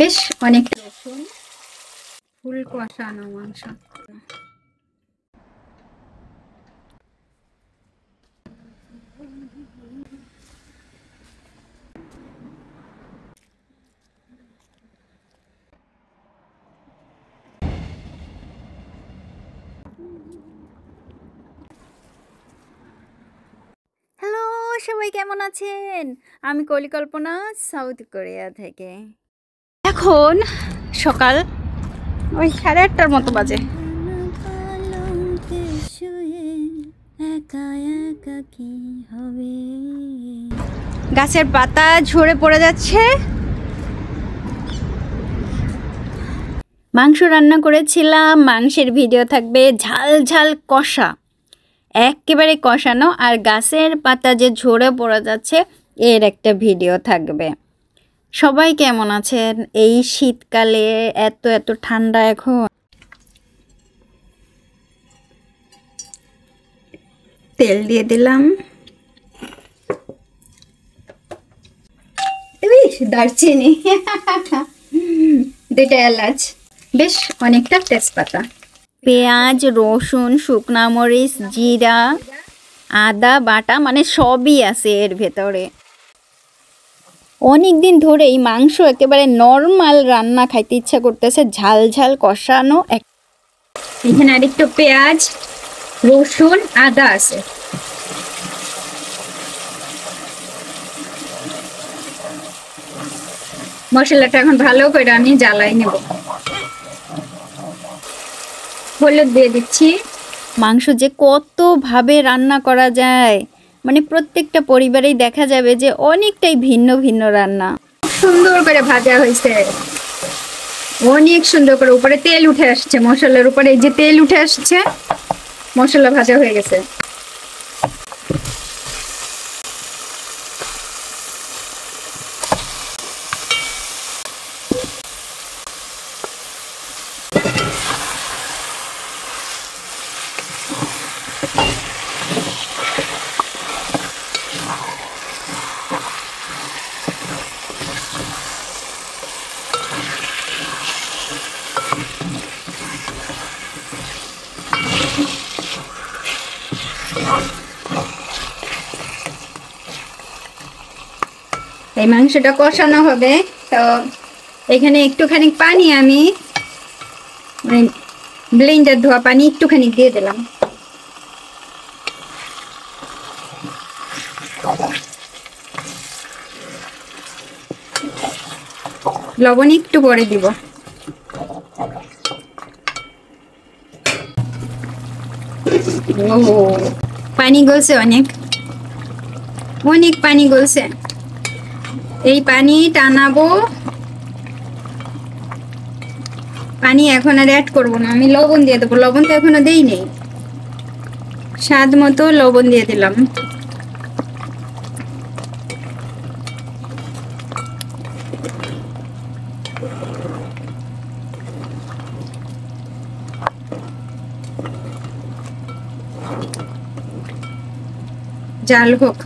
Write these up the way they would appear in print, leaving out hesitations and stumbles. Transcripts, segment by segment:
বেশ অনেকটা রসুন, ফুল কষানো মাংস। হ্যালো সবাই, কেমন আছেন? আমি কলিকল্পনা, সাউথ কোরিয়া থেকে। এখন সকাল ওই 8:30টার মতো বাজে। গাছের পাতা ঝরে পড়ে যাচ্ছে। মাংস রান্না করেছিলাম, মাংসের ভিডিও থাকবে। ঝাল ঝাল কষা, একেবারে কষানো, আর গাছের পাতা যে ঝরে পড়ে যাচ্ছে এর একটা ভিডিও থাকবে। সবাই কেমন আছেন এই শীতকালে? এত এত ঠান্ডা এখন। তেল দিয়ে দিলাম, দারচিনি, 2টা এলাচ, বেশ অনেকটা তেজপাতা, পেঁয়াজ, রসুন, শুকনা মরিচ, জিরা, আদা বাটা, মানে সবই আছে এর ভেতরে। অনেক দিন ধরেই মাংস একেবারে নরমাল রান্না খাইতে ইচ্ছা করতেছে, ঝাল ঝাল কষানো। এখানে আরেকটু পেঁয়াজ, রসুন, আদা আছে। মশলাটা এখন ভালো করে আমি জ্বালাই নেব। হলুদ দিয়ে দিচ্ছি। মাংস যে কত ভাবে রান্না করা যায়, মানে প্রত্যেকটা পরিবারেই দেখা যাবে যে অনেকটাই ভিন্ন ভিন্ন রান্না। সুন্দর করে ভাজা হয়েছে, অনেক সুন্দর করে উপরে তেল উঠে আসছে। মশলার উপরে এই যে তেল উঠে আসছে, মশলা ভাজা হয়ে গেছে। এই মাংসটা কষানো হবে, তো এখানে একটুখানি পানি আমি ব্লেন্ডার ধোয়া পানি একটুখানি দিয়ে দিলাম। লবণ একটু পরে দিব। ও পানি গলছে, অনেক অনেক পানি গলছে। এই পানি টানাবো, পানি এখন আর অ্যাড করবো না। আমি লবণ দিয়ে দেবো, লবণ তো এখনো দেই নেই। স্বাদ মতো লবণ দিয়ে দিলাম। জাল হোক।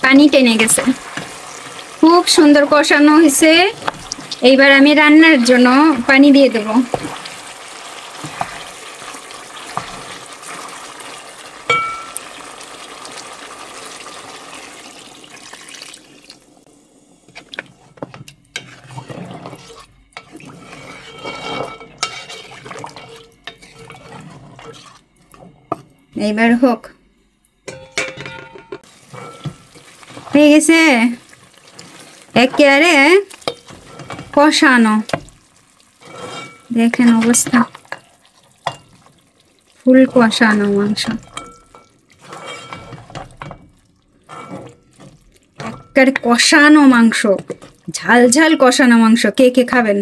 পানি টেনে গেছে, খুব সুন্দর কষানো হয়েছে। এইবার আমি রান্নার জন্য পানি দিয়ে দেব। এইবার হোক, হয়ে গেছে একেবারে কষানো। দেখেন অবস্থা, ফুল কষানো মাংস, একেবারে কষানো মাংস, ঝাল ঝাল কষানো মাংস। কে কে খাবেন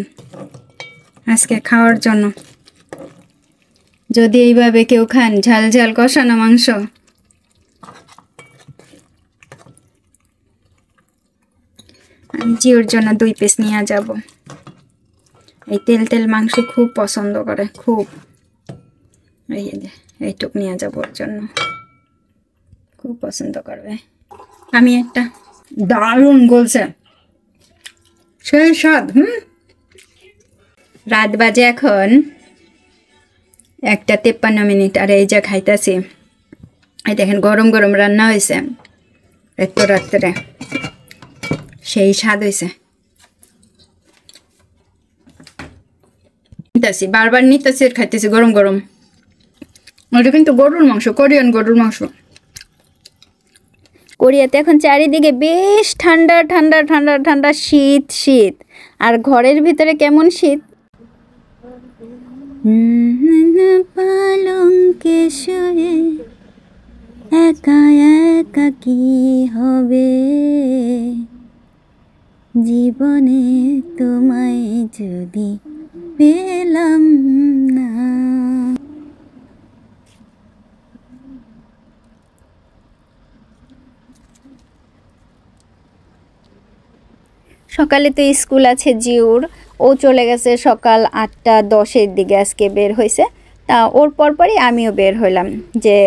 আজকে খাওয়ার জন্য? যদি এইভাবে কেউ খান ঝাল ঝাল কষানো মাংস, আমি জিওর জন্য 2 পিস নিয়ে যাব। এই তেল তেল মাংস খুব পছন্দ করে, খুব। এইটুক নিয়ে যাব ওর জন্য, খুব পছন্দ করবে। আমি একটা দারুণ গলছে, সেই স্বাদ। রাত বাজে এখন 1:53, আর এই যা খাইতেছি। এই দেখেন গরম গরম রান্না হয়েছে এত রাত্রে, সেই স্বাদ হয়েছে। নিতেছি, বারবার নিতেছি আর খাইতেছি গরম গরম। ওটা কিন্তু গরুর মাংস, কোরিয়ান গরুর মাংস। কোরিয়াতে এখন চারিদিকে বেশ ঠান্ডা ঠান্ডা ঠান্ডা ঠান্ডা, শীত শীত। আর ঘরের ভিতরে কেমন শীত। পালঙ্কে শুয়ে একা একা কি হবে, জীবনে তোমায় যদি পেলাম না। সকালে তো স্কুল আছে জিউর, ও চলে গেছে সকাল 8:10-এর দিকে আজকে বের হয়েছে। তা ওর পরপরই আমিও বের হইলাম, যে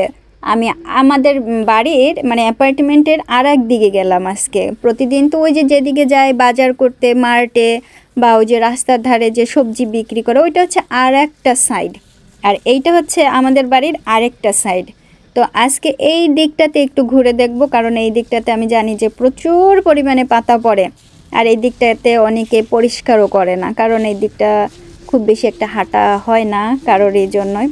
আমি আমাদের বাড়ির মানে অ্যাপার্টমেন্টের আর এক দিকে গেলাম আজকে। প্রতিদিন তো ওই যে যেদিকে যায় বাজার করতে, মার্টে বা ওই যে রাস্তার ধারে যে সবজি বিক্রি করে, ওইটা হচ্ছে আর একটা সাইড, আর এইটা হচ্ছে আমাদের বাড়ির আরেকটা সাইড। তো আজকে এই দিকটাতে একটু ঘুরে দেখব, কারণ এই দিকটাতে আমি জানি যে প্রচুর পরিমাণে পাতা পড়ে। আর এই দিকটাতে অনেকে পরিষ্কারও করে না, কারণ এই দিকটা খুব বেশি একটা হাঁটা হয় না কারোর, এই জন্যই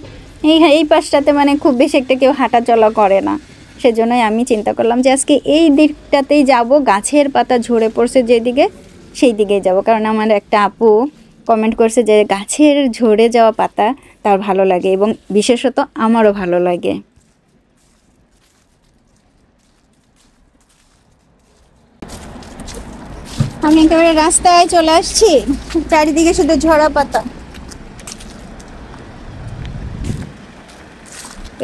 এই পাশটাতে মানে খুব বেশি একটা কেউ হাঁটা চলা করে না। সেজন্যই আমি চিন্তা করলাম যে আজকে এই দিকটাতেই যাব, গাছের পাতা ঝরে পড়ছে যেদিকে সেই দিকেই যাব। কারণ আমার একটা আপু কমেন্ট করছে যে গাছের ঝরে যাওয়া পাতা তার ভালো লাগে, এবং বিশেষত আমারও ভালো লাগে। আমি একেবারে রাস্তায় চলে আসছি, চারিদিকে শুধু ঝরা পাতা।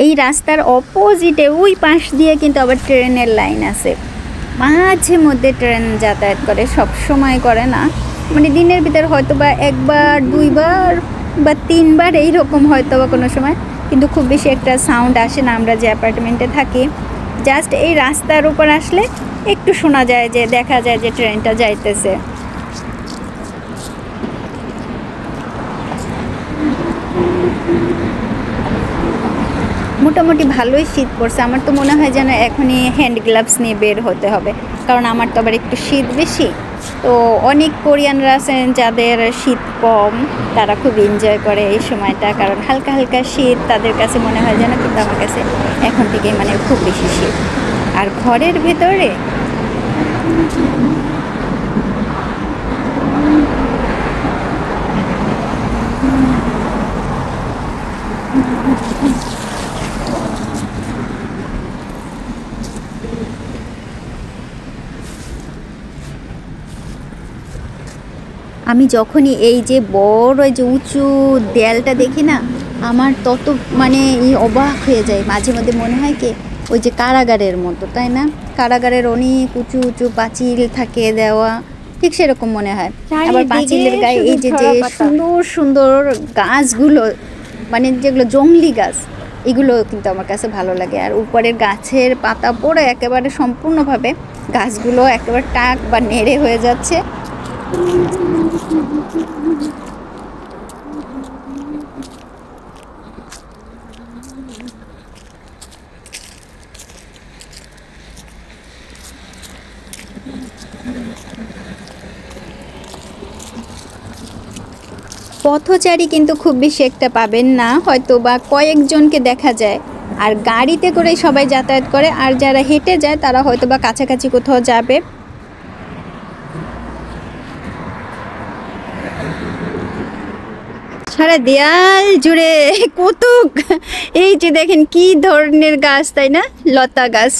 এই রাস্তার অপোজিটে ওই পাশ দিয়ে কিন্তু আবার ট্রেনের লাইন আছে। মাঝে মধ্যে ট্রেন যাতায়াত করে, সব সময় করে না, মানে দিনের ভিতর হয়তো বা একবার দুইবার বা তিনবার এইরকম হয়তো বা কোনো সময়, কিন্তু খুব বেশি একটা সাউন্ড আসে না। আমরা যে অ্যাপার্টমেন্টে থাকি, জাস্ট এই রাস্তার উপর আসলে একটু শোনা যায়, যে দেখা যায় যে ট্রেনটা যাইতেছে। মোটামুটি ভালোই শীত পড়ছে। আমার তো মনে হয় যেন এখনই হ্যান্ড গ্লাভস নিয়ে বের হতে হবে, কারণ আমার তো আবার একটু শীত বেশি। তো অনেক কোরিয়ানরা আছেন যাদের শীত কম, তারা খুব এনজয় করে এই সময়টা, কারণ হালকা হালকা শীত তাদের কাছে মনে হয় যেন, কিন্তু আমার কাছে এখন থেকেই মানে খুব বেশি শীত। আর ঘরের ভেতরে আমি যখনই এই যে বড় এই যে উঁচু দেয়ালটা দেখি না, আমার তত মানে অবাক হয়ে যায়। মাঝে মধ্যে মনে হয় কি ওই যে কারাগারের মতো, তাই না? কারাগারের অনেক উঁচু উঁচু পাঁচিল থাকে দেওয়া, ঠিক সেরকম মনে হয়। আবার পাঁচিলের গায়ে এই যে যে সুন্দর সুন্দর গাছগুলো, মানে যেগুলো জংলি গাছ, এগুলো কিন্তু আমার কাছে ভালো লাগে। আর উপরের গাছের পাতা পড়ে একেবারে সম্পূর্ণভাবে গাছগুলো একেবারে টাক বা নেড়ে হয়ে যাচ্ছে। পথচারী কিন্তু খুব বেশি একটা পাবেন না, হয়তো বা কয়েকজনকে দেখা যায়। আর গাড়িতে করে সবাই যাতায়াত করে, আর যারা হেঁটে যায় তারা হয়তো বা কাছাকাছি কোথাও যাবে। সারা দেয়াল জুড়ে কত, এই যে দেখেন কি ধরনের গাছ, তাই না? লতা গাছ।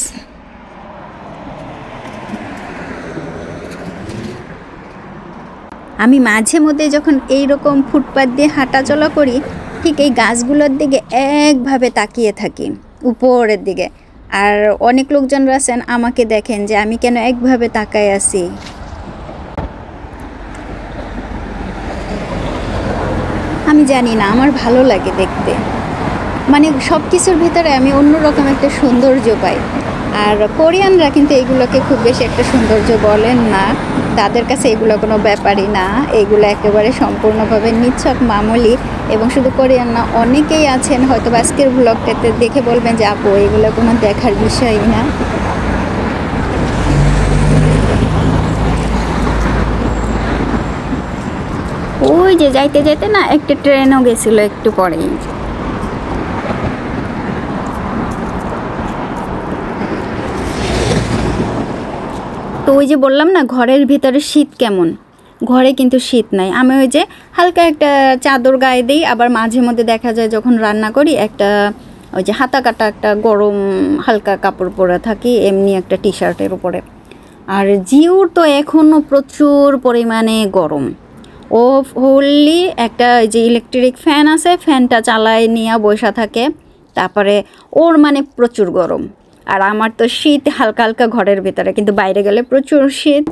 আমি মাঝে মধ্যে যখন এইরকম ফুটপাত দিয়ে হাঁটা চলা করি, ঠিক এই গাছগুলোর দিকে একভাবে তাকিয়ে থাকি, উপরের দিকে। আর অনেক লোকজন আছেন আমাকে দেখেন যে আমি কেন একভাবে তাকায় আছি। আমি জানি না, আমার ভালো লাগে দেখতে, মানে সব কিছুর ভিতরে আমি অন্যরকম একটা সৌন্দর্য পাই। আর কোরিয়ানরা কিন্তু এগুলোকে খুব বেশি একটা সৌন্দর্য বলেন না, তাদের কাছে এগুলো কোনো ব্যাপারই না, এগুলো একেবারে সম্পূর্ণভাবে নিছক মামুলি। এবং শুধু কোরিয়ান না, অনেকেই আছেন হয়তো আজকের ব্লগটাতে দেখে বলবেন যে আপু এগুলো কোনো দেখার বিষয়ই না। ওই যে যাইতে যাইতে না একটা ট্রেনও গেছিল একটু পরেই। তো ওই যে বললাম না ঘরের ভিতরে শীত কেমন, ঘরে কিন্তু শীত নাই। আমি ওই যে হালকা একটা চাদর গায়ে দিই, আবার মাঝে মধ্যে দেখা যায় যখন রান্না করি একটা ওই যে হাতা কাটা একটা গরম হালকা কাপড় পরে থাকি, এমনি একটা টি শার্টের উপরে। আর জিওর তো এখনও প্রচুর পরিমাণে গরম, ও ফুললি একটা যে ইলেকট্রিক ফ্যান আছে, ফ্যানটা চালায় নিয়ে বসা থাকে, তারপরে ওর মানে প্রচুর গরম। আর আমার তো শীত হালকা হালকা ঘরের ভিতরে, কিন্তু বাইরে গেলে প্রচুর শীত।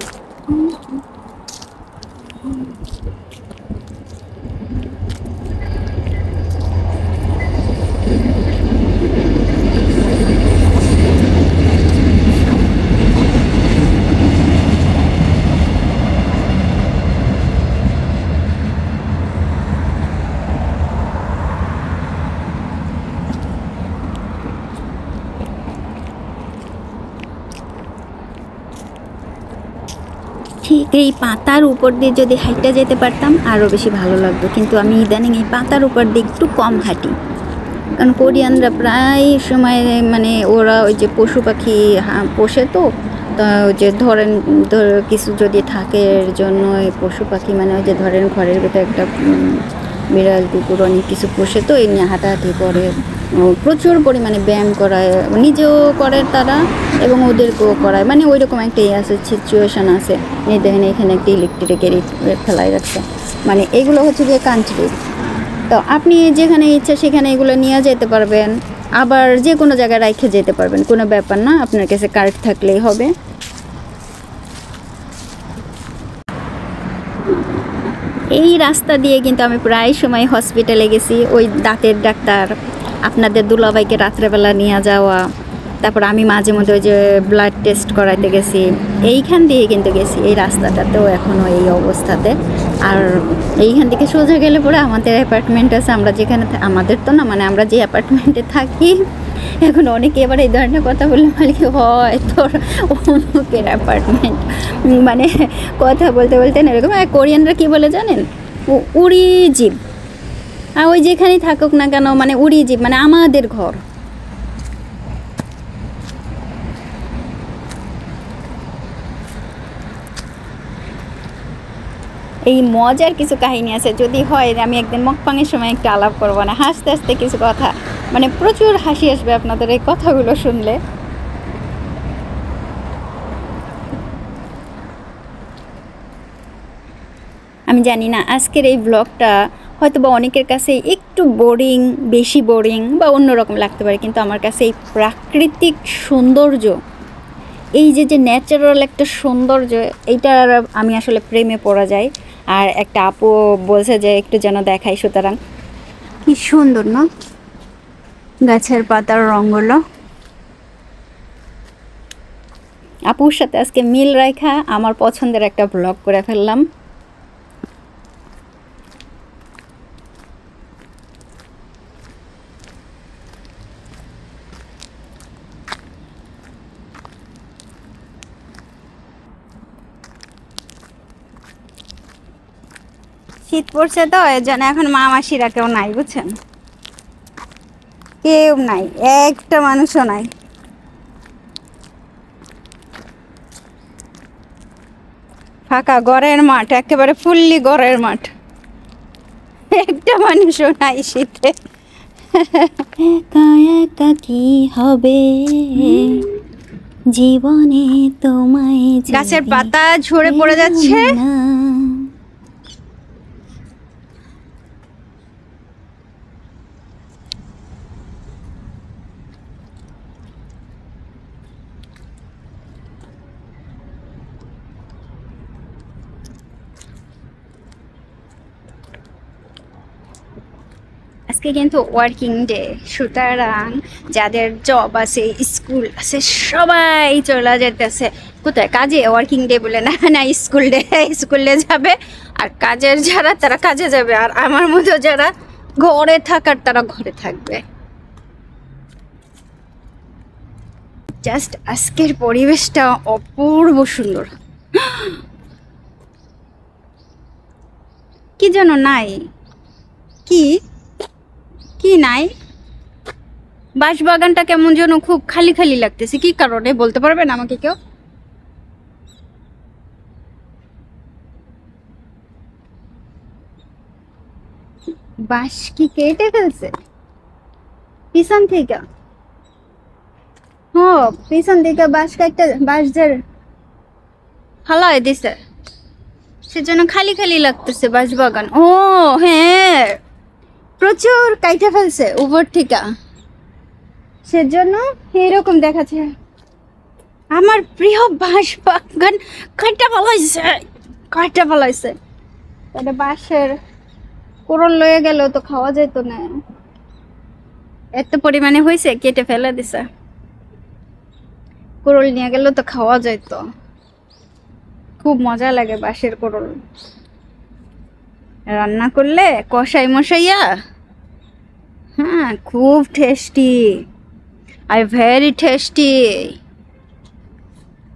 ঠিক এই পাতার উপর দিয়ে যদি হাইটা যেতে পারতাম আরও বেশি ভালো লাগতো, কিন্তু আমি ইদানিং এই পাতার উপর দিয়ে একটু কম হাঁটি, কারণ কোরিয়ানরা প্রায় সময় মানে ওরা ওই যে পশু পাখি পোষে, তো ওই যে ধরেন কিছু যদি থাকে এর জন্য এই পশু পাখি মানে ওই যে ধরেন ঘরের ভেতরে একটা বিড়াল কুকুর অনেক কিছু পোষে, তো এই নিয়ে হাঁটাহাঁটি করে, প্রচুর পরিমাণে ব্যায়াম করায়, নিজেও করে তারা এবং ওদেরকেও করায়, মানে ওই রকম একটা আছে সিচুয়েশান আছে। এই দেখেন এখানে একটা ইলেকট্রিকের ফেলাই রাখছে, মানে এগুলো হচ্ছে যে কান্ট্রি। তো আপনি যেখানে ইচ্ছা সেখানে এগুলো নিয়ে যেতে পারবেন, আবার যে কোনো জায়গায় রেখে যেতে পারবেন, কোনো ব্যাপার না, আপনার কাছে কার্ড থাকলেই হবে। এই রাস্তা দিয়ে কিন্তু আমি প্রায় সময় হসপিটালে গেছি, ওই দাঁতের ডাক্তার, আপনাদের দুলাভাইকে রাত্রেবেলা নিয়ে যাওয়া, তারপর আমি মাঝে মধ্যে ওই যে ব্লাড টেস্ট করাইতে গেছি, এইখান দিয়ে কিন্তু গেছি। এই রাস্তাটাতেও এখনও এই অবস্থাতে। আর এইখান থেকে সোজা গেলে পরে আমাদের অ্যাপার্টমেন্ট আছে, আমরা যেখানে আমাদের তো না, মানে আমরা যে অ্যাপার্টমেন্টে থাকি, এখন অনেকে এবার এই ধরনের কথা বললে মালিক হয় তোর অমুকের অ্যাপার্টমেন্ট, মানে কথা বলতে বলতে না এরকম। কোরিয়ানরা কী বলে জানেন, উড়ি জীব, আর ওই যেখানেই থাকুক না কেন মানে উড়ি জীব, মানে আমাদের ঘর। এই মজার কিছু কাহিনী আছে, যদি হয় আমি একদিন মকপাঙের সময় একটু আলাপ করবো না, হাসতে হাসতে কিছু কথা, মানে প্রচুর হাসি আসবে আপনাদের এই কথাগুলো শুনলে। আমি জানি না আজকের এই ব্লগটা হয়তো বা অনেকের কাছে একটু বোরিং, বেশি বোরিং বা অন্যরকম লাগতে পারে, কিন্তু আমার কাছে এই প্রাকৃতিক সৌন্দর্য, এই যে যে ন্যাচারাল একটা সৌন্দর্য, এইটার আমি আসলে প্রেমে পড়া যায়। আর একটা আপু বলছে যে একটু যেন দেখাই, সুতরাং কি সুন্দর না গাছের পাতার রঙগুলো। আপুর সাথে আজকে মিল রেখা আমার পছন্দের একটা ব্লগ করে ফেললাম। শীত পড়ছে তো এর জন্য এখন মা মাসিরা কেউ নাই, বুঝছেন, কেউ নাই, একটা মানুষও নাই। ফাঁকা ঘরের মাঠ, একেবারে ফুললি ঘরের মাঠ, একটা মানুষও নাই শীতে। একা একা কি হবে জীবনে তোমায়, গাছের পাতা ঝরে পড়ে যাচ্ছে। আজকে কিন্তু ওয়ার্কিং ডে, সুতরাং যাদের জব আছে, স্কুল আছে, সবাই চলে যেতেছে কোথায় কাজে। ওয়ার্কিং ডে বলে না, না স্কুল ডে, স্কুলে যাবে। আর কাজের যারা তারা কাজে যাবে, আর আমার মতো যারা ঘরে থাকার তারা ঘরে থাকবে। জাস্ট আজকের পরিবেশটা অপূর্ব সুন্দর। কি যেন নাই, কি কি নাই, বাঁশবাগানটা কেমন যেন খুব খালি খালি লাগতেছে। কি কারণে বলতে পারবেন আমাকে কেউ? বাঁশ কি কেটে ফেলছে পিছন থেকে? হ, পিছন থেকে বাঁশ কাটতে, বাঁশদের হালাই দিছে, সেজন্য খালি খালি লাগতেছে বাঁশবাগান। ও হ্যাঁ, প্রচুর কাইটা ফেলছে উপর থেকে, সেজন্য এরকম দেখাচ্ছে। আমার প্রিয় বাঁশবাগান কাইটা ফেলাইছে, কাইটা ফেলাইছে। তাহলে বাঁশের কোরল লয়ে গেল তো খাওয়া যেত না, এত পরিমাণে হয়েছে কেটে ফেলে দিছে। কোরল নিয়ে গেল তো খাওয়া যেত। খুব মজা লাগে বাঁশের কোরল রান্না করলে, কষাই মশাইয়া। হ্যাঁ, খুব টেস্টি, আর ভেরি টেস্টি।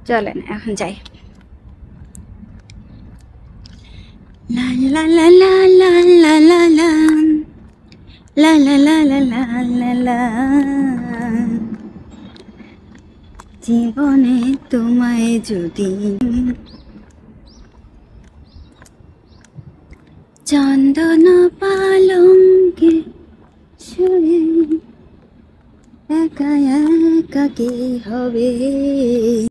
চলেন এখন যাই। লা লা লা লা লা লা লা লা লা লা লা লা লা লা লা। জীবনে তোমায় যদি চন্দন পালঙ্কে শুয়ে একা একা কি হবে।